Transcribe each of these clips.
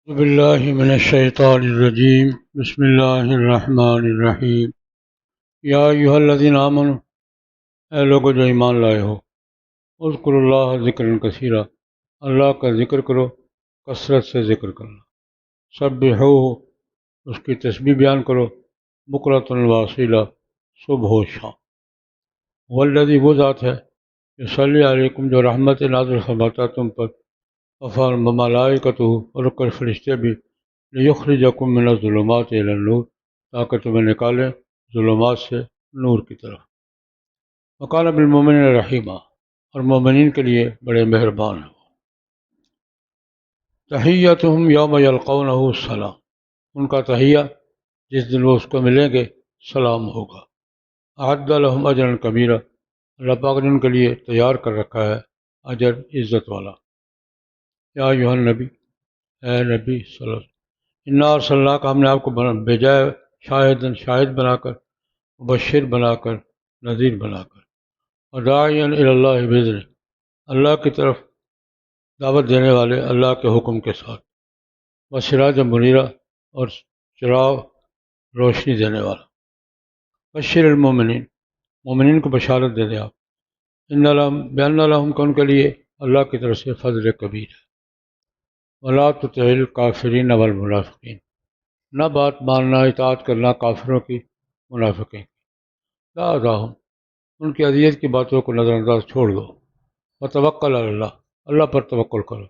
أعوذ بالله من الشيطان الرجيم بسم الله الرحمن الرحیم یا ایہا الذین آمنوا، اے لوگو جو ایمان لائے ہو، اذکروا اللہ ذکرا کثیرا، اللہ کا ذکر کرو، کثرت سے ذکر کرنا، سبحوہ، اس کی تسبیح بیان کرو، بکرۃ واصیلا، صبح و شام، والذی وہ ذات ہے یصلی علیکم جو رحمت نازل فرماتا ہے تم پر، وفعل ملائکتہ، اور کر فرشتے بھی، لیخرجکم من الظلمات الی النور، تاکہ تمہیں نکالیں ظلمات سے نور کی طرف، وکان بالمؤمنین رحیما، اور مومنین کے لیے بڑے مہربان ہیں۔ تحیتہم یوم یلقونہ السلام، ان کا تحیہ جس دن وہ اس کو ملیں گے سلام ہوگا۔ اعد لہم اجرا کبیرا، اللہ پاک نے ان کے لیے تیار کر رکھا ہے اجر عزت والا۔ یا ایھا النبی، اے نبی صلی اللہ علیہ وسلم، انا ارسلناک، ہم نے آپ کو بھیجا ہے شاہد بنا کر، مبشر بنا کر، نذیر بنا کر، وداعیا الی اللہ باذنہ، اللہ کی طرف دعوت دینے والے اللہ کے حکم کے ساتھ، وسراجا منیرا، اور چراغ روشنی دینے والا۔ بشر المومنین، مومنین کو بشارت دے دیں آپ، ان لہم بان لہم، کہ ان کے لیے اللہ کی طرف سے فضل کبیر ہے۔ ولا تطع الکافرین والمنافقین، نہ بات ماننا، اطاعت کرنا کافروں کی، منافقین کی۔ لا اذاہم، ان کی اذیت کی باتوں کو نظر انداز چھوڑ دو۔ وتوکل علی اللہ، اللہ پر توکل کرو۔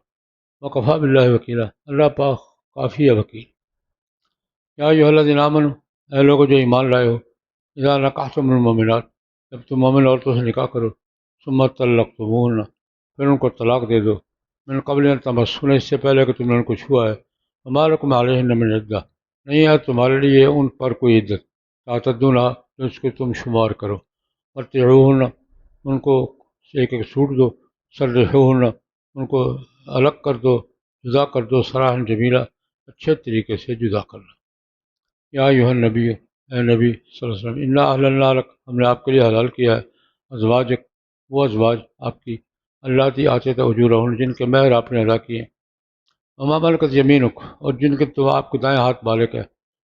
وکفیٰ باللہ وکیلا، اللہ پاک کافی ہے وکیل۔ یا ایھا الذین آمنوا، اے لوگو جو ایمان لائے ہو، اذا نکحتم المؤمنات، جب تم مومن عورتوں سے نکاح کرو، ثم طلقتموہن، پھر ان کو طلاق دے دو، من قبل ان تمسون، اس سے پہلے کہ تم نے ان کو چھوا ہے، وما لکم علیہن من عدہ، نہیں ہے تمہارے لیے ان پر کوئی عدت، تعتدونہا، جس کو تم شمار کرو، متعوہن، ان کو ایک ایک چھوٹ دو، سرحوہن، ان کو الگ کر دو، جدا کر دو، سراحا جمیلا، اچھے طریقے سے جدا کرنا۔ یا ایھا النبی، اے نبی صلی اللہ علیہ وسلم، انا احللنا لک، ہم نے آپ کے لیے حلال کیا ہے، ازواجک، وہ ازواج آپ کی، اللاتی آتیت اجورہن، جن کے مہر آپ نے ادا کیے، وما ملکت یمینک، اور جن کے تو آپ کے دائیں ہاتھ مالک ہے،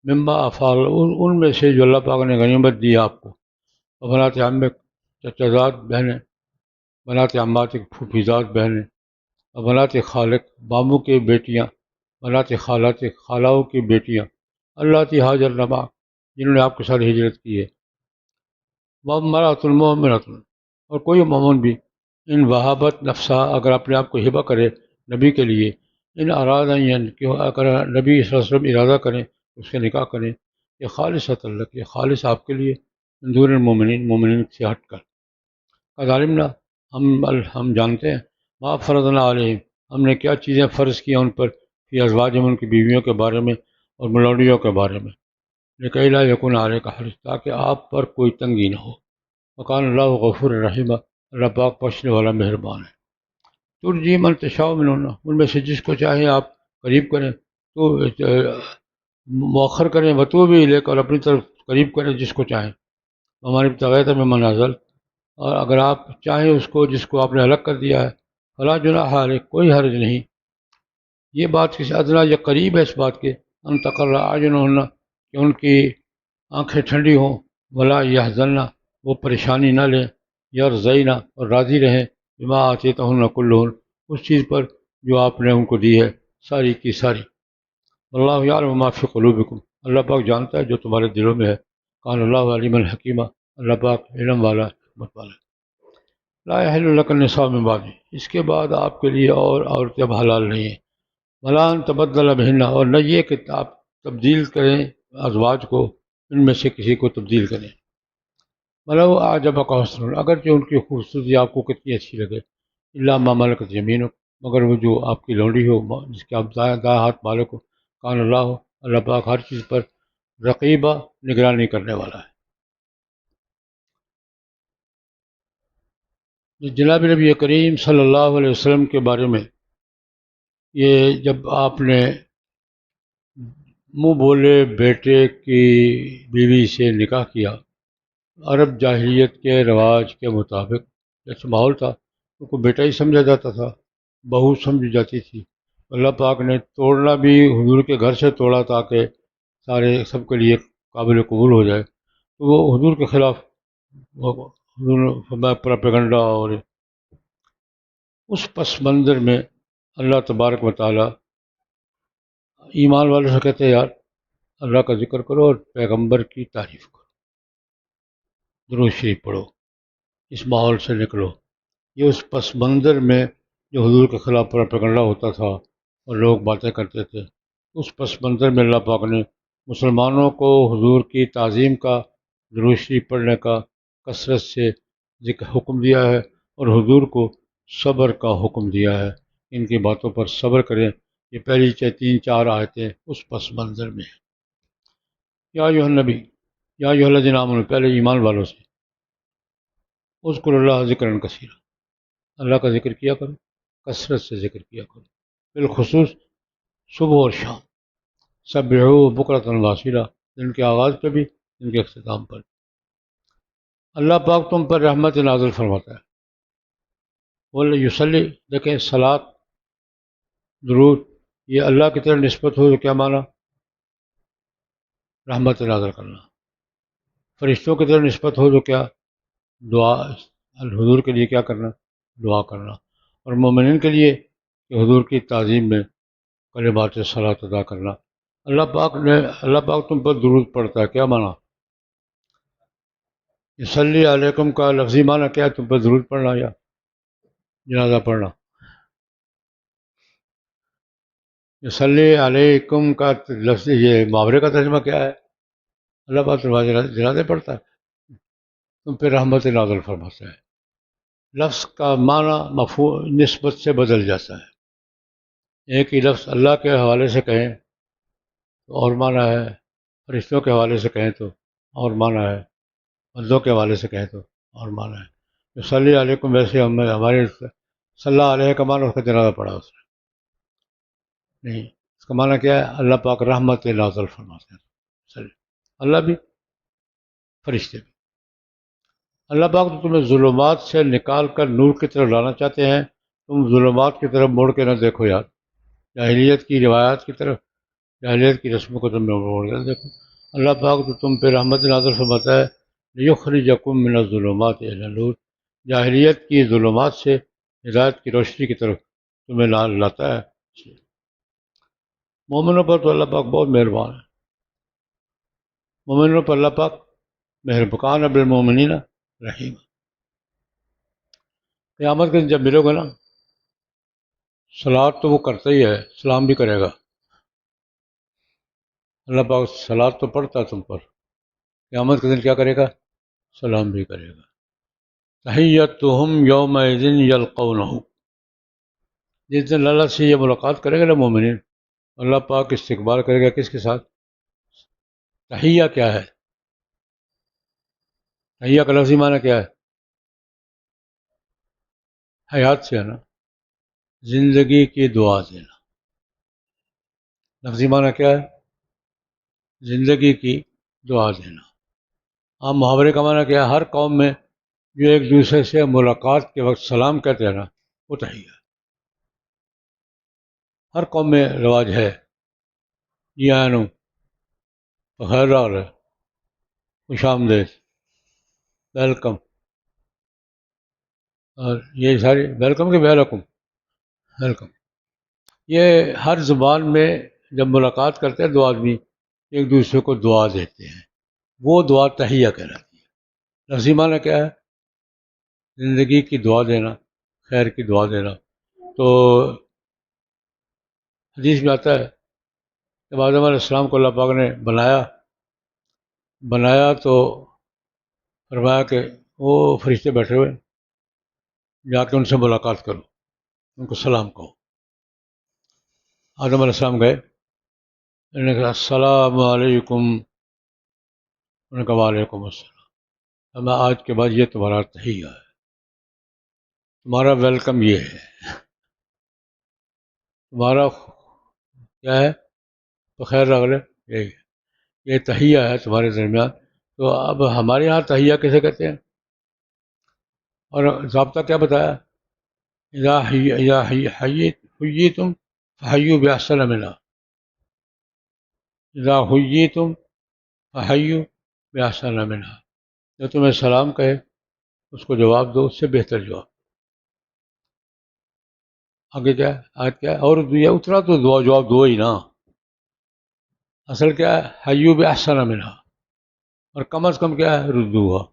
مما افال، ان میں سے جو اللہ پاک نے غنیمت دی آپ کو، وبنات عمک، چچا زاد بہنیں، بنات عماتک، پھوپھی زاد بہنیں، وبنات خالق، ماموں کی بیٹیاں، بنات خالاتک، خالاؤں کی بیٹیاں، اللاتی ہاجرن معک، جنہوں نے آپ کے ساتھ ہجرت کی ہے، وامرأۃ المؤمنۃ، اور کوئی مومن بھی، ان وہابت نفسہ، اگر اپنے آپ کو ہبہ کرے نبی کے لیے، ان اراد کہ اگر نبی صلی اللہ علیہ وسلم ارادہ کریں اس سے نکاح کریں، یہ خالصۃ لک، یہ خالص آپ کے لیے، من دون المؤمنین، مومنین سے ہٹ کر۔ قد علمنا، ہم جانتے ہیں، ما فرضنا علیہم، ہم نے کیا چیزیں فرض کیا ان پر، فی ازواجہم، ان کی بیویوں کے بارے میں اور ملوڑیوں کے بارے میں، لکئی لا یکون علیک حرج، تاکہ آپ پر کوئی تنگی نہ ہو، وکان اللہ غفور الرحیم، اللہ پاک بخشنے والا مہربان ہے۔ ترجی من تشاء منہن، ان میں سے جس کو چاہیں آپ قریب کریں، تو مؤخر کریں، وتو بھی لے کر اپنی طرف قریب کریں جس کو چاہیں، ومن ابتغیت ممن عزل، اور اگر آپ چاہیں اس کو جس کو آپ نے الگ کر دیا ہے، فلا جناح علیک، کوئی حرج نہیں، یہ بات کسی ادنا، یہ قریب ہے اس بات کے، ان تقر اعینہن، کہ ان کی آنکھیں ٹھنڈی ہوں، ولا یحزنن، وہ پریشانی نہ لیں، یرضین، اور راضی رہیں، بما آتیتہن کلہن، اس چیز پر جو آپ نے ان کو دی ہے ساری کی ساری، واللہ یعلم ما فی قلوبکم، اللہ پاک جانتا ہے جو تمہارے دلوں میں ہے، کان اللہ علیما حکیما، اللہ پاک علم والا، حکمت والا ہے۔ لا یحل لک النساء من بعد، اس کے بعد آپ کے لیے اور عورتیں اب حلال نہیں ہیں، ولا ان تبدل بہن، اور نہ یہ کہ آپ تبدیل کریں ازواج کو، ان میں سے کسی کو تبدیل کریں، ولو اعجبک حسن، اگرچہ ان کی خوبصورتی آپ کو کتنی اچھی لگے، الا ما ملکت یمینک، مگر وہ جو آپ کی لونڈی ہو، جس کے آپ دائیں ہاتھ مالک ہو، کان اللہ، اللہ پاک ہر چیز پر رقیبہ، نگرانی کرنے والا ہے۔ جناب نبی کریم صلی اللہ علیہ وسلم کے بارے میں، یہ جب آپ نے منہ بولے بیٹے کی بیوی سے نکاح کیا، عرب جاہلیت کے رواج کے مطابق جیسے ماحول تھا، ان کو بیٹا ہی سمجھا جاتا تھا، بہو سمجھی جاتی تھی، اللہ پاک نے توڑنا بھی حضور کے گھر سے توڑا تاکہ سب کے لیے قابل قبول ہو جائے، تو وہ حضور کے خلاف حضور نے فرمایا پراپیگنڈا، اور اس پس منظر میں اللہ تبارک و تعالیٰ ایمان والوں سے کہتے ہیں یار اللہ کا ذکر کرو اور پیغمبر کی تعریف کرو، درود شریف پڑھو، اس ماحول سے نکلو۔ یہ اس پس منظر میں جو حضور کے خلاف پراپیگنڈا ہوتا تھا اور لوگ باتیں کرتے تھے، اس پس منظر میں اللہ پاک نے مسلمانوں کو حضور کی تعظیم کا، درود شریف پڑھنے کا کثرت سے حکم دیا ہے، اور حضور کو صبر کا حکم دیا ہے، ان کی باتوں پر صبر کریں۔ یہ پہلی 3-4 آیتیں اس پس منظر میں ہیں۔ یا ایھا النبی، یا ایھا الذین آمنوا، پہلے ایمان والوں سے، اذکروا اللہ ذکرا کثیرا، اللہ کا ذکر کیا کرو، کثرت سے ذکر کیا کرو، بالخصوص صبح اور شام، سبحوہ بکرۃ واصیلا، دن کے آغاز پہ بھی، دن کے اختتام پر۔ اللہ پاک تم پر رحمت نازل فرماتا ہے، یصلی، دیکھیں صلاۃ، درود، یہ اللہ کی طرف نسبت ہو تو کیا معنی؟ رحمت نازل کرنا۔ فرشتوں کی طرف نسبت ہو تو کیا؟ دعا، حضور کے لیے کیا کرنا؟ دعا کرنا۔ اور مومنین کے لیے کہ حضور کی تعظیم میں کلمات صلاۃ ادا کرنا۔ اللہ پاک تم پر درود پڑھتا ہے، کیا معنی؟ یصلی علیکم کا لفظی معنی کیا ہے؟ تم پر درود پڑھنا یا جنازہ پڑھنا؟ یصلی علیکم کا لفظ، یہ محاورے کا ترجمہ کیا ہے؟ اللہ پاک تمہارے جنازے پڑھتا ہے، تم پہ رحمت نازل فرماتا ہے۔ لفظ کا معنی مفہوم نسبت سے بدل جاتا ہے، ایک ہی لفظ اللہ کے حوالے سے کہیں تو اور معنی ہے، فرشتوں کے حوالے سے کہیں تو اور معنی ہے، بندوں کے حوالے سے کہیں تو اور معنی ہے۔ یصلی علیکم ویسے ہمارے صلی اللہ علیہ کا معنی اس کا جنازہ پڑھا اس نے نہیں، اس کا معنی کیا ہے؟ اللہ پاک رحمت نازل فرماتے ہیں، اللہ بھی فرشتے بھی۔ اللہ پاک تو تمہیں ظلمات سے نکال کر نور کی طرف لانا چاہتے ہیں، تم ظلمات کی طرف مڑ کے نہ دیکھو یار، جاہلیت کی روایات کی طرف، جاہلیت کی رسموں کو تم نے موڑ کے نہ دیکھو۔ اللہ پاک تو تم پہ رحمت نازل فرماتا ہے، لیخرجکم من الظلمات الی النور، جاہلیت کی ظلمات سے ہدایت کی روشنی کی طرف تمہیں لاتا ہے۔ مومنوں پر تو اللہ پاک بہت مہربان ہے، مومنوں پر اللہ پاک مہربان بالمومنین رحیم۔ قیامت کے دن جب ملو گے نا، صلاۃ تو وہ کرتا ہی ہے، سلام بھی کرے گا، اللہ پاک صلاۃ تو پڑھتا ہے تم پر، قیامت کے دن کیا کرے گا؟ سلام بھی کرے گا۔ تحیتہم یومئذ یلقونہ، جس دن اللہ سے یہ ملاقات کرے گا نا مومنین، اللہ پاک استقبال کرے گا کس کے ساتھ؟ تحیہ کیا ہے؟ تحیہ کا لفظی معنی کیا ہے؟ حیات سے ہے نا، زندگی کی دعا دینا، لفظی معنی کیا ہے؟ زندگی کی دعا دینا۔ عام محاورے کا معنی کیا ہے؟ ہر قوم میں جو ایک دوسرے سے ملاقات کے وقت سلام کہتے ہیں نا، وہ تحیہ ہے، ہر قوم میں رواج ہے، جی آنو، بخیر راغ ہے، خوش آمدید، ویلکم، اور یہ ساری ویلکم کے ویلکم، ویلکم، یہ ہر زبان میں جب ملاقات کرتے ہیں دو آدمی ایک دوسرے کو دعا دیتے ہیں، وہ دعا تحیہ کہلاتی ہے۔ لفظی معنی کیا ہے؟ زندگی کی دعا دینا، خیر کی دعا دینا۔ تو حدیث میں آتا ہے کہ آدم علیہ السلام کو اللہ پاک نے بنایا تو فرمایا کہ وہ فرشتے بیٹھے ہوئے، جا کے ان سے ملاقات کرو، ان کو سلام کہو۔ آدم علیہ السلام گئے، انہوں نے کہا السلام علیکم، انہوں نے کہا وعلیکم السلام، میں آج کے بعد یہ تمہارا تحیہ ہے، تمہارا ویلکم یہ ہے، تمہارا کیا ہے؟ بخیر راغلے، یہی ہے، یہ تحیہ ہے تمہارے درمیان۔ تو اب ہمارے یہاں تحیہ کیسے کہتے ہیں؟ اور ضابطہ کیا بتایا؟ اذا حییتم فحیوا بأحسن منہا، اذا حییتم فحیوا بأحسن منہا، جو تمہیں سلام کہے اس کو جواب دو، اس سے بہتر جواب۔ آگے کیا ہے آیت کیا ہے؟ اور یہ اتنا تو دعا جواب دو ہی نا، اصل کیا ہے حیوا بأحسن منہا، اور کم از کم کیا ہے ردوہا،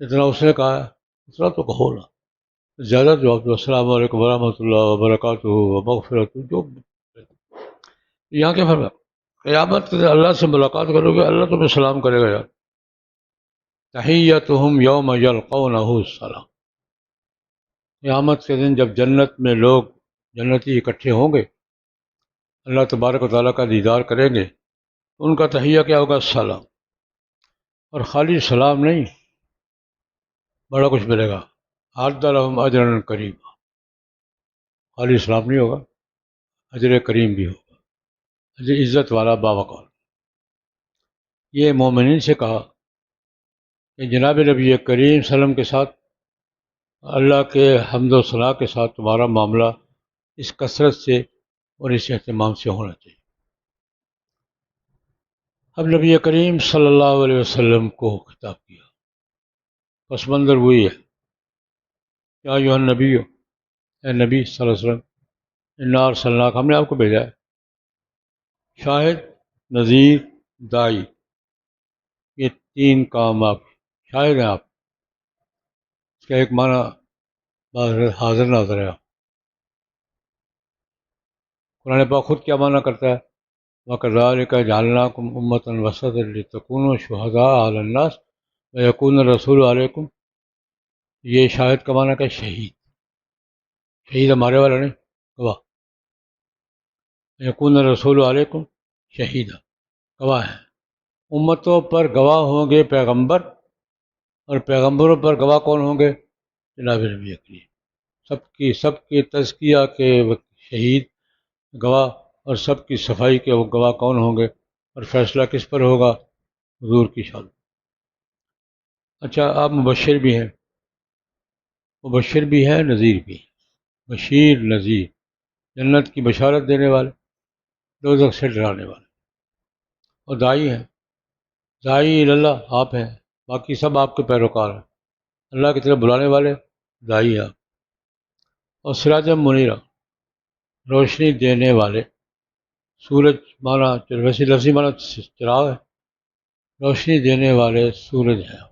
اتنا اس نے کہا ہے اتنا تو کہو نا، زیادہ جواب دو، السلام علیکم ورحمۃ اللہ وبرکاتہ ومغفرۃ، جو یہاں کیا فرق ہے؟ قیامت کے دن اللہ سے ملاقات کرو گے، اللہ تمہیں سلام کرے گا یار، تحیتہم یوم یلقونہ السلام۔ قیامت کے دن جب جنت میں لوگ جنتی اکٹھے ہوں گے، اللہ تبارک و تعالیٰ کا دیدار کریں گے، ان کا تحیہ کیا ہوگا؟ السلام، اور خالی سلام نہیں، بڑا کچھ ملے گا، اعد لہم اجرا کریما، خالی سلام نہیں ہوگا، اجر کریم بھی ہوگا، اجر عزت والا باوقار۔ یہ مومنین سے کہا کہ جناب نبی کریم صلی اللہ علیہ وسلم کے ساتھ، اللہ کے حمد و ثناء کے ساتھ تمہارا معاملہ اس کثرت سے اور اس اہتمام سے ہونا چاہیے۔ اب نبی کریم صلی اللہ علیہ وسلم کو خطاب کیا، پس منظر وہی ہے، یا ایھا النبی، اے نبی صلی اللہ علیہ وسلم، انا ارسلناک، ہم نے آپ کو بھیجا ہے، شاہد، نذیر، داعی، یہ تین کام آپ شاہد ہیں، آپ اس کا ایک معنی حاضر ناظر ہے۔ قرآن پاک خود کیا معنی کرتا ہے؟ وَكَذَلِكَ جَعَلْنَاكُمْ أُمَّةً وَسَطًا لِتَكُونُوا شُهَدَاءَ عَلَى النَّاسِ وَيَكُونَ الرَّسُولُ عَلَيْكُمْ، یہ شاہد کا معنی کیا ہے؟ شہید، شہید ہمارے والا نہیں، گواہ، یکون الرسول علیکم شہیدا، گواہ ہیں، امتوں پر گواہ ہوں گے پیغمبر، اور پیغمبروں پر گواہ کون ہوں گے؟ جناب نبی کریم، سب کی تزکیہ کے شہید گواہ، اور سب کی صفائی کے وہ گواہ کون ہوں گے، اور فیصلہ کس پر ہوگا؟ حضور کی شان۔ اچھا، آپ مبشر بھی ہیں، مبشر بھی ہیں، نذیر بھی ہیں، بشیر نذیر، جنت کی بشارت دینے والے، دوزخ سے ڈرانے والے، اور داعی ہیں، داعی اللہ آپ ہیں، باقی سب آپ کے پیروکار ہیں، اللہ کی طرف بلانے والے داعی ہیں، اور سراج منیرہ، روشنی دینے والے، سورج مانا ویسے لفظی مانا چراغ ہے، روشنی دینے والے سورج ہیں۔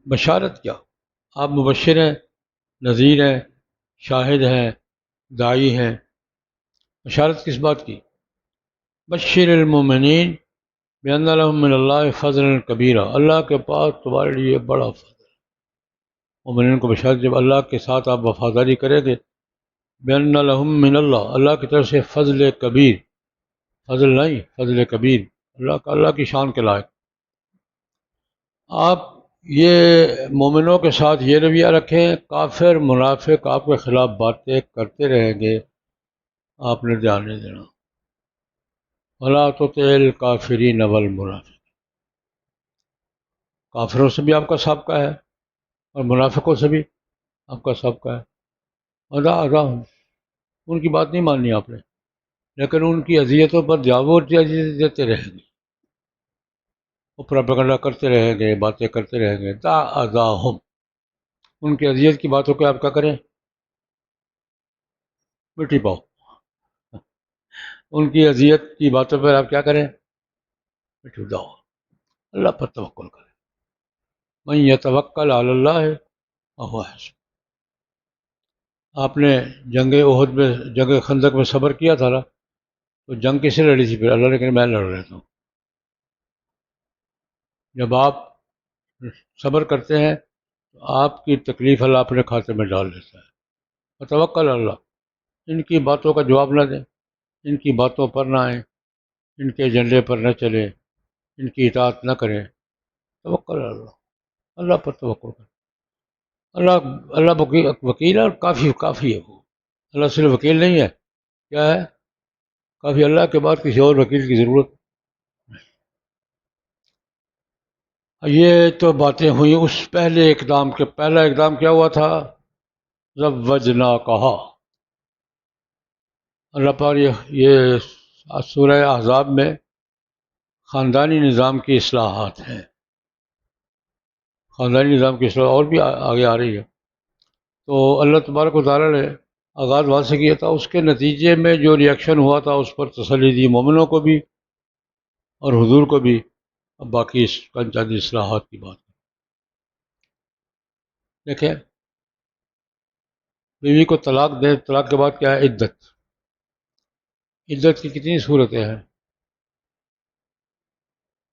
بشارت کیا؟ آپ مبشر ہیں، نذیر ہیں، شاہد ہیں، داعی ہیں۔ بشارت کس بات کی؟ بشر المومنین بان لہم من اللہ فضلا کبیرا، اللہ کے پاس تمہارے لیے بڑا فضل ہے۔ مومنین کو بشارت، جب اللہ کے ساتھ آپ وفاداری کریں گے، بان لہم من اللہ، اللہ کی طرف سے فضل کبیر، فضل نہیں، فضل کبیر، اللہ کی شان کے لائق۔ آپ یہ مومنوں کے ساتھ یہ رویہ رکھیں، کافر منافق آپ کے خلاف باتیں کرتے رہیں گے، آپ نے دھیان نہیں دینا۔ وَلَا تُطِعِ الْكَافِرِينَ وَالْمُنَافِقِينَ، کافروں سے بھی آپ کا سابقہ ہے، اور منافقوں سے بھی آپ کا سابقہ ہے۔ اذاہم، ان کی بات نہیں ماننی آپ نے، لیکن ان کی اذیتوں پر جاوور اذیت دیتے رہیں گے، وہ پروپیگنڈا کرتے رہیں گے، باتیں کرتے رہیں گے۔ اذاہم، ان کی اذیت کی باتوں کو آپ کیا کریں؟ مٹی پاؤ، ان کی اذیت کی باتوں پر آپ کیا کریں؟ مٹی داؤ، اللہ پر توکل کریں۔ من یتوکل علی اللہ فہو حسبہ، آپ نے جنگ احد میں، جنگ خندق میں صبر کیا تھا نا، تو جنگ کس نے لڑی تھی؟ پھر اللہ نے کہا میں لڑ رہتا ہوں۔ جب آپ صبر کرتے ہیں تو آپ کی تکلیف اللہ اپنے کھاتے میں ڈال دیتا ہے۔ توکل اللہ، ان کی باتوں کا جواب نہ دیں، ان کی باتوں پر نہ آئیں، ان کے ایجنڈے پر نہ چلیں، ان کی اطاعت نہ کریں۔ توکل اللہ، اللہ پر توکل کریں۔ اللہ وکیل ہے، اور کافی ہے وہ، اللہ صرف وکیل نہیں ہے، کیا ہے؟ کافی، اللہ کے بعد کسی اور وکیل کی ضرورت۔ یہ تو باتیں ہوئی اس پہلے اقدام کے، پہلا اقدام کیا ہوا تھا؟ زوجنا کہا، اللہ پاک یہ سورہ احزاب میں خاندانی نظام کی اصلاحات ہیں. خاندانی نظام کی اصلاح اور بھی آگے آ رہی ہے. تو اللہ تبارک و تعالیٰ نے آغاز وہاں سے کیا تھا، اس کے نتیجے میں جو ریئیکشن ہوا تھا اس پر تسلی دی مومنوں کو بھی اور حضور کو بھی. اب باقی اس چند اصلاحات کی بات دیکھیں. بیوی کو طلاق دیں، طلاق کے بعد کیا ہے؟ عدت. عدت کی کتنی صورتیں ہیں؟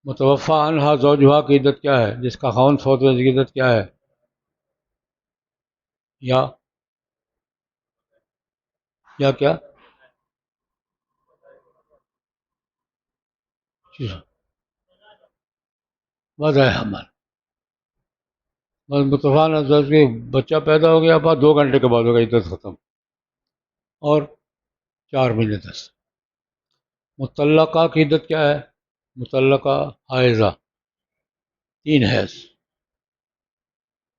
متوفی عنہا زوجہا کی عدت کیا ہے؟ جس کا خاوند فوت ہو جائے، کی عدت کیا ہے؟ یا کیا؟ وضع حمل. بس متوفی عنہا زوج کے بچہ پیدا ہو گیا، بعد 2 گھنٹے کے بعد ہوگا عدت ختم. اور 4 مہینے 10. مطلقہ کی عدت کیا ہے؟ مطلقہ حائضہ 3 حیض.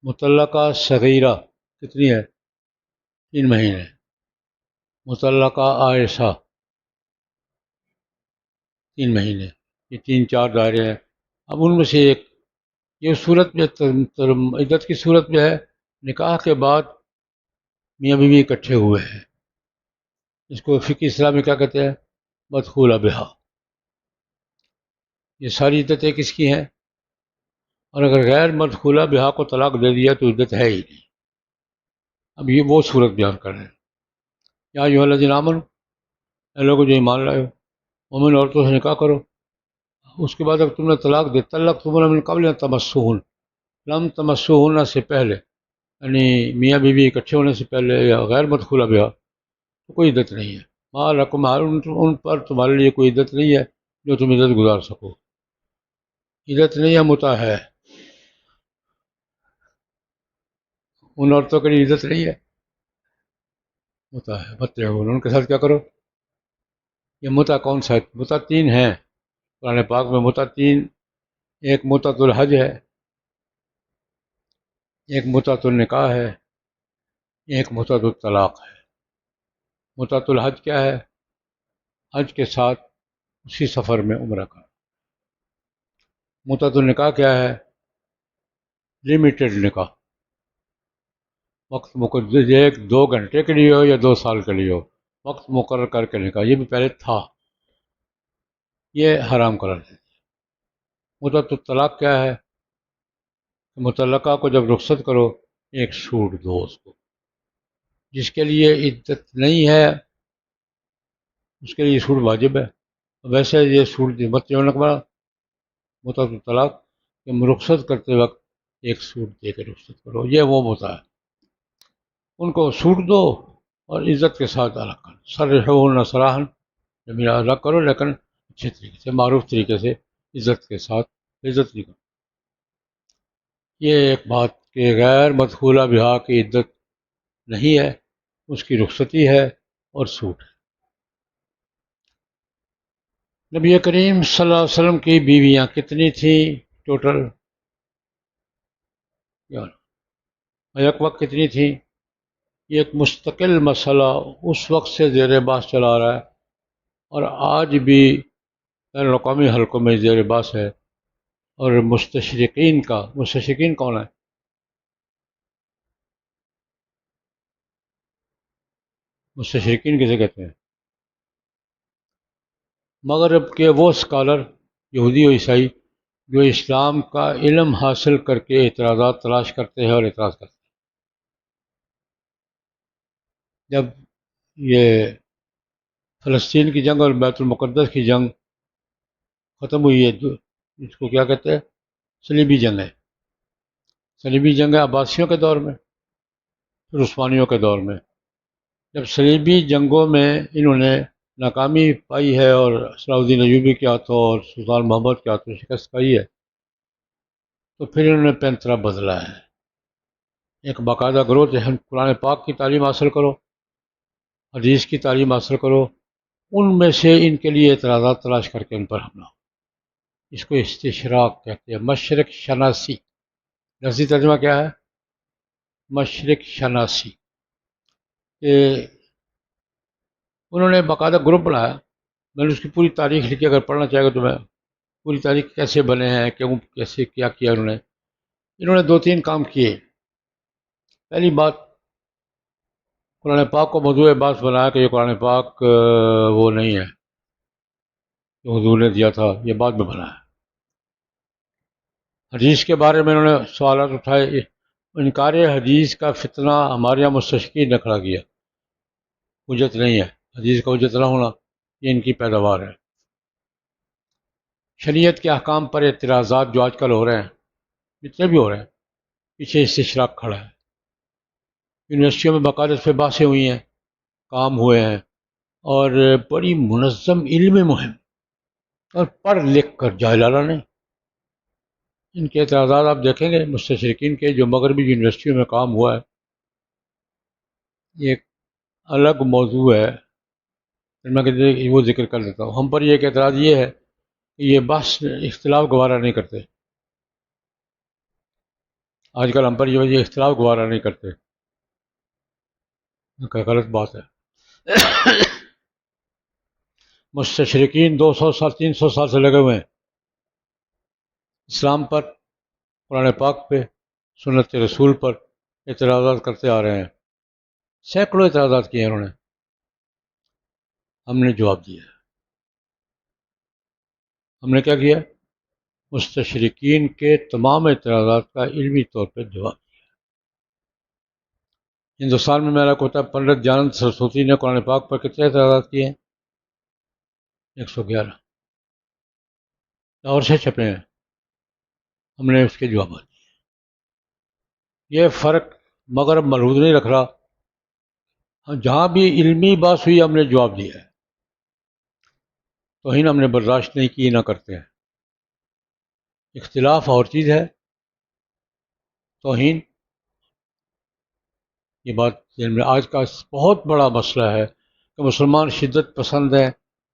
مطلقہ صغیرہ کتنی ہے؟ 3 مہینے. مطلقہ عائشہ 3 مہینے. یہ 3 4 دائرے ہیں. اب ان میں سے ایک یہ صورت میں عدت کی صورت میں ہے نکاح کے بعد میاں بیوی اکٹھے ہوئے ہیں. اس کو فقہ اسلام میں کیا کہتے ہیں؟ مدخولہ بہا. یہ ساری عدتیں کس کی ہیں؟ اور اگر غیر مدخولہ بہا کو طلاق دے دیا تو عدت ہے ہی نہیں. اب یہ وہ صورت بیان کر رہے ہیں. یا ایھا الذین آمنوا، اے لوگوں جو ایمان لائے ہو، مومن عورتوں سے نکاح کرو. اس کے بعد اگر تم نے طلاق دے، طلق تم من قبل ان تمسوہن، لم تمسوہن سے پہلے، یعنی میاں بیوی اکٹھے ہونے سے پہلے یا غیر مدخولہ بہا، تو کوئی عدت نہیں ہے. ما لکم، ان پر تمہارے لیے کوئی عدت نہیں ہے جو تم عدت گزار سکو. عدت نہیں ہے، متع ہے. ان عورتوں کے لیے عدت نہیں ہے، متع ہے. متعون، ان کے ساتھ کیا کرو. یہ متع کون سا ہے؟ متع 3 ہیں قرآن پاک میں. متع 3، ایک متعۃ الحج ہے، ایک متعۃ النکاح ہے، ایک متعۃ الطلاق ہے. متعۃ الحج کیا ہے؟ حج کے ساتھ اسی سفر میں عمرہ کا. متعۃ النکاح کیا ہے؟ لمیٹڈ نکاح، وقت مقرر، 1 2 گھنٹے کے لیے ہو یا 2 سال کے لیے ہو، وقت مقرر کر کے نکاح. یہ بھی پہلے تھا، یہ حرام قرار دے دیا. متعۃ الطلاق کیا ہے؟ متعلقہ کو جب رخصت کرو، ایک چھوٹ دو اس کو. جس کے لیے عدت نہیں ہے اس کے لیے چھوٹ واجب ہے. ویسے یہ چھوٹ دی مت متعۃ الطلاق کہ رخصت کرتے وقت ایک سوٹ دے کے رخصت کرو. یہ وہ متع ہے. ان کو سوٹ دو اور عزت کے ساتھ الگ کرو. سرحوہن سراحا، زمین الگ کرو لیکن اچھے طریقے سے، معروف طریقے سے، عزت کے ساتھ. عزت نہیں کرو. یہ ایک بات کہ غیر مدخولہ بہا کی عدت نہیں ہے، اس کی رخصتی ہے اور سوٹ ہے. نبی کریم صلی اللہ علیہ وسلم کی بیویاں کتنی تھیں ٹوٹل؟ بیک وقت کتنی تھیں؟ یہ ایک مستقل مسئلہ اس وقت سے زیر بحث چلا رہا ہے اور آج بھی بین الاقوامی حلقوں میں زیر بحث ہے. اور مستشرقین کون ہے؟ مستشرقین کسے کہتے ہیں؟ مغرب کے وہ اسکالر، یہودی و عیسائی، جو اسلام کا علم حاصل کر کے اعتراضات تلاش کرتے ہیں اور اعتراض کرتے ہیں. جب یہ فلسطین کی جنگ اور بیت المقدس کی جنگ ختم ہوئی ہے، اس کو کیا کہتے ہیں؟ صلیبی جنگ ہے. صلیبی جنگ ہے عباسیوں کے دور میں، پھر عثمانیوں کے دور میں. جب صلیبی جنگوں میں انہوں نے ناکامی پائی ہے اور صلاح الدین ایوبی کے ہاتھوں اور سلطان محمد کے ہاتھوں شکست پائی ہے، تو پھر انہوں نے پینترا بدلا ہے. ایک باقاعدہ گروہ ہے، قرآن پاک کی تعلیم حاصل کرو، حدیث کی تعلیم حاصل کرو، ان میں سے ان کے لیے اعتراضات تلاش کر کے ان پر حملہ. اس کو استشراق کہتے ہیں، مشرق شناسی. لفظی ترجمہ کیا ہے؟ مشرق شناسی. کہ انہوں نے باقاعدہ گروپ بنایا، میں نے اس کی پوری تاریخ لکھی، اگر پڑھنا چاہے گا تو میں پوری تاریخ کیسے بنے ہیں، کیوں، کیسے کیا کیا انہوں نے دو تین کام کیے۔ پہلی بات، قرآن پاک کو موضوع بحث بنایا کہ یہ قرآن پاک وہ نہیں ہے جو حضور نے دیا تھا، یہ بعد میں بنا ہے۔ حدیث کے بارے میں انہوں نے سوالات اٹھائے، انکار حدیث کا فتنہ ہمارے یہاں مستشرقین نے کھڑا کیا، حجت نہیں ہے، حدیث کا حجت نہ ہونا یہ ان کی پیداوار ہے۔ شریعت کے احکام پر اعتراضات جو آج کل ہو رہے ہیں، جتنے بھی ہو رہے ہیں، پیچھے استشراق کھڑا ہے۔ یونیورسٹیوں میں باقاعدہ اس پہ بحثیں ہوئی ہیں، کام ہوئے ہیں، اور بڑی منظم علمی مہم، اور پڑھ لکھ کر جاہلانہ نہیں۔ ان کے اعتراضات آپ دیکھیں گے مستشرقین کے جو مغربی یونیورسٹیوں میں کام ہوا ہے، یہ ایک الگ موضوع ہے، میں وہ ذکر کر دیتا ہوں۔ ہم پر یہ ایک اعتراض یہ ہے کہ یہ بحث اختلاف گوارا نہیں کرتے، آج کل ہم پر یہ اختلاف گوارا نہیں کرتے، غلط بات ہے۔ مستشرقین 200 سال 300 سال سے لگے ہوئے ہیں اسلام پر، قرآن پاک پہ، سنت رسول پر اعتراضات کرتے آ رہے ہیں، سینکڑوں اعتراضات کیے ہیں انہوں نے، ہم نے جواب دیا۔ ہم نے کیا کیا؟ مستشرقین کے تمام اعتراضات کا علمی طور پہ جواب دیا۔ ہندوستان میں میرا کوتا پنڈت دیانند سرسوتی نے قرآن پاک پر کتنے اعتراضات کیے ہیں؟ 111 لاہور سے چھپے ہیں، ہم نے اس کے جوابات دیے۔ یہ فرق مغرب ملحوظ نہیں رکھ رہا، جہاں بھی علمی بات ہوئی ہم نے جواب دیا ہے، توہین ہم نے برداشت نہیں کی، نہ کرتے ہیں۔ اختلاف اور چیز ہے، توہین یہ بات ذہن میں، آج کا بہت بڑا مسئلہ ہے کہ مسلمان شدت پسند ہیں،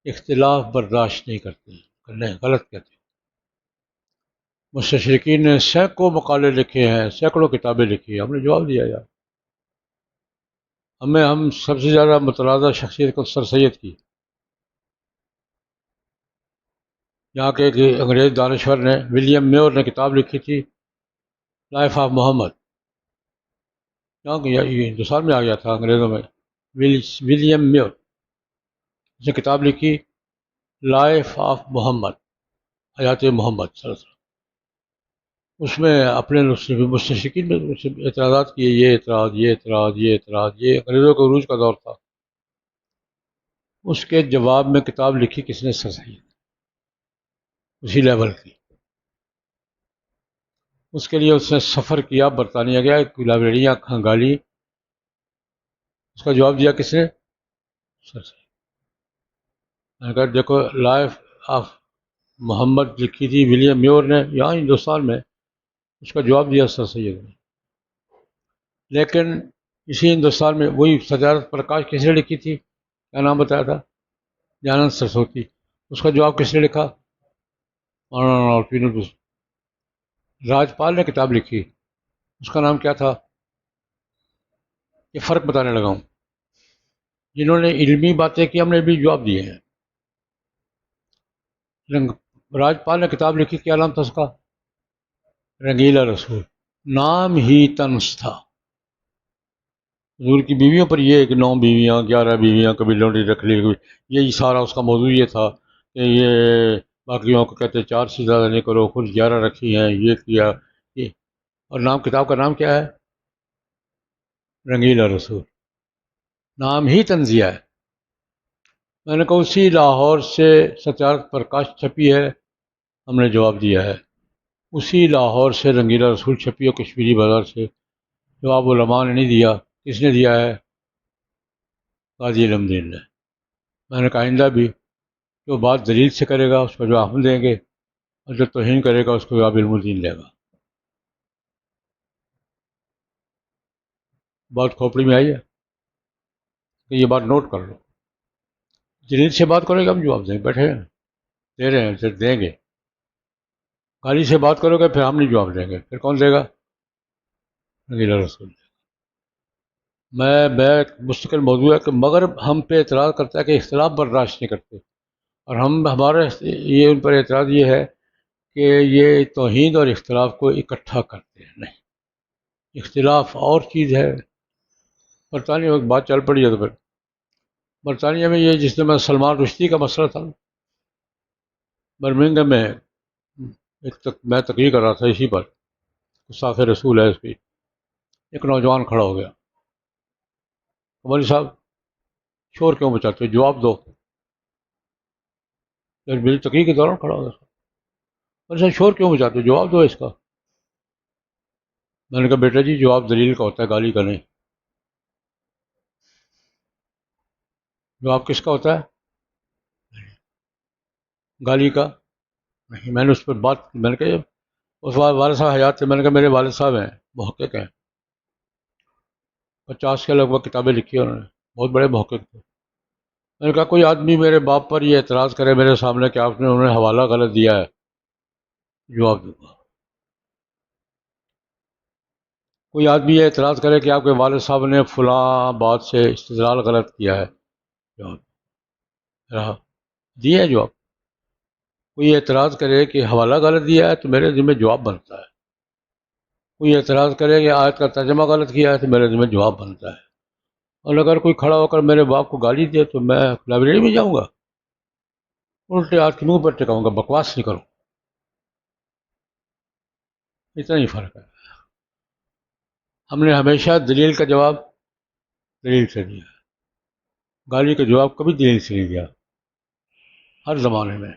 اختلاف برداشت نہیں کرتے ہیں، نہیں، غلط کہتے ہیں۔ مستشرقین نے سینکڑوں مقالے لکھے ہیں، سینکڑوں کتابیں لکھی ہیں، ہم نے جواب دیا یار۔ ہم سب سے زیادہ متنازع شخصیت کو سر سید کی، یہاں کے ایک انگریز دانشور نے، ولیم میور نے کتاب لکھی تھی لائف آف محمد، یہاں یہ ہندوستان میں آ گیا تھا انگریزوں میں، ولیم میور، اس نے کتاب لکھی لائف آف محمد، حیات محمد صلی اللہ علیہ وسلم۔ اس میں اپنے مستشرقین میں اعتراضات کیے، یہ اعتراض، یہ اعتراض، یہ اعتراض، یہ انگریزوں کے عروج کا دور تھا۔ اس کے جواب میں کتاب لکھی کس نے؟ سر سید، اسی لیول کی۔ اس کے لیے اس نے سفر کیا، برطانیہ گیا، لائبریریاں کھنگالی، اس کا جواب دیا کس نے؟ سر سید۔ میں نے کہا دیکھو، لائف آف محمد لکھی تھی ولیم میور نے یہاں ہندوستان میں، اس کا جواب دیا سر سید نے۔ لیکن اسی ہندوستان میں وہی صدارت پرکاش کس نے لکھی تھی؟ کیا نام بتایا تھا؟ دیانند سرسوتی۔ اس کا جواب کس نے لکھا؟ مولانا راجپال نے کتاب لکھی، اس کا نام کیا تھا؟ یہ فرق بتانے لگا ہوں، جنہوں نے علمی باتیں کی ہم نے بھی جواب دیے ہیں۔ راجپال نے کتاب لکھی، کیا نام تھا اس کا؟ رنگیلا رسول، نام ہی طنز تھا۔ حضور کی بیویوں پر یہ کہ 9 بیویاں، 11 بیویاں، کبھی لونڈی رکھ لی، یہی سارا اس کا موضوع یہ تھا کہ یہ باقیوں کو کہتے 4 سے زیادہ نہیں کرو، خود 11 رکھی ہیں، یہ کیا یہ۔ اور نام، کتاب کا نام کیا ہے؟ رنگیلا رسول، نام ہی طنزیہ ہے۔ میں نے کہا اسی لاہور سے ستیارت پرکاش چھپی ہے، ہم نے جواب دیا ہے۔ اسی لاہور سے رنگیلا رسول چھپی ہے، کشمیری بازار سے، جواب علماء نے نہیں دیا، کس نے دیا ہے؟ قاضی علم دین نے۔ میں نے کہا آئندہ بھی جو بات دلیل سے کرے گا اس کو جواب ہم دیں گے، اور جو توہین کرے گا اس کو جواب علم الدین دے گا۔ بات کھوپڑی میں آئی ہے کہ یہ بات نوٹ کر لو، دلیل سے بات کرے گا ہم جواب دیں گے، بیٹھے ہیں دے رہے ہیں، پھر دیں گے۔ گالی سے بات کرو گے پھر ہم نہیں جواب دیں گے، پھر کون دے گا؟ رنگیلا رسول۔ میں ایک مستقل موضوع ہے کہ مگر ہم پہ اعتراض کرتا ہے کہ اختلاف برداشت نہیں کرتے، اور ہمارا یہ ان پر اعتراض یہ ہے کہ یہ توحید اور اختلاف کو اکٹھا کرتے ہیں۔ نہیں، اختلاف اور چیز ہے۔ برطانیہ میں ایک بات چل پڑی ہے، تو پھر برطانیہ میں یہ جس میں سلمان رشدی کا مسئلہ تھا، برمنگھم میں میں تقریر کر رہا تھا اسی پر، گستاخ رسول ہے اس پہ، ایک نوجوان کھڑا ہو گیا، مولوی صاحب شور کیوں مچاتے ہو، جواب دو۔ پھر میری تقریر کے دوران کھڑا ہو گیا، مولوی صاحب شور کیوں مچاتے ہو، جواب دو اس کا۔ میں نے کہا بیٹا جی جواب دلیل کا ہوتا ہے، گالی کا نہیں۔ جواب کس کا ہوتا ہے؟ گالی کا نہیں۔ میں نے اس پر بات کی، میں نے کہا اس والد صاحب حیات تھے، میں نے کہا میرے والد صاحب ہیں، محقق ہیں، 50 کے لگ بھگ کتابیں لکھی ہیں انہوں نے، بہت بڑے محقق تھے۔ میں نے کہا کوئی آدمی میرے باپ پر یہ اعتراض کرے میرے سامنے کہ آپ نے انہوں نے حوالہ غلط دیا ہے، جواب دوں گا۔ کوئی آدمی یہ اعتراض کرے کہ آپ کے والد صاحب نے فلاں بات سے استدلال غلط کیا ہے، جواب رہا، دیا ہے جواب۔ کوئی اعتراض کرے کہ حوالہ غلط دیا ہے تو میرے ذمہ جواب بنتا ہے۔ کوئی اعتراض کرے کہ آیت کا ترجمہ غلط کیا ہے تو میرے ذمہ جواب بنتا ہے۔ اور اگر کوئی کھڑا ہو کر میرے باپ کو گالی دے تو میں لائبریری میں جاؤں گا، الٹے ہاتھ کے منہ پر ٹکاؤں گا، بکواس نہیں کروں۔ اتنا ہی فرق ہے۔ ہم نے ہمیشہ دلیل کا جواب دلیل سے دیا، گالی کا جواب کبھی دلیل سے نہیں دیا۔ ہر زمانے میں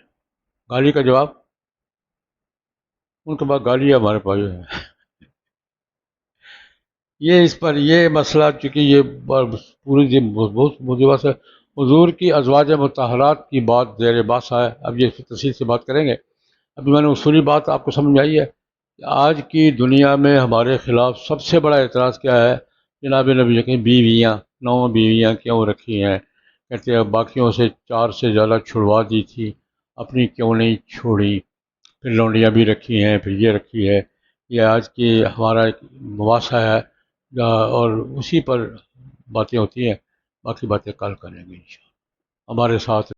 گالی کا جواب، ان کے بعد گالی ہے ہمارے پاس ہے۔ یہ اس پر یہ مسئلہ چونکہ یہ پوری بہت موضوع سے حضور کی ازواج مطہرات کی بات زیر بحث ہے، اب یہ تفصیل سے بات کریں گے۔ ابھی میں نے اصولی بات آپ کو سمجھ آئی ہے کہ آج کی دنیا میں ہمارے خلاف سب سے بڑا اعتراض کیا ہے؟ جناب نبی کی بیویاں، 9 بیویاں کیوں رکھی ہیں؟ کہتے ہیں باقیوں سے 4 سے زیادہ چھڑوا دی تھی، اپنی کیوں نہیں چھوڑی؟ پھر لونڈیاں بھی رکھی ہیں، پھر یہ رکھی ہے۔ یہ آج کی ہمارا ایک مباحثہ ہے، اور اسی پر باتیں ہوتی ہیں۔ باقی باتیں کل کریں گے انشاءاللہ۔ ہمارے ساتھ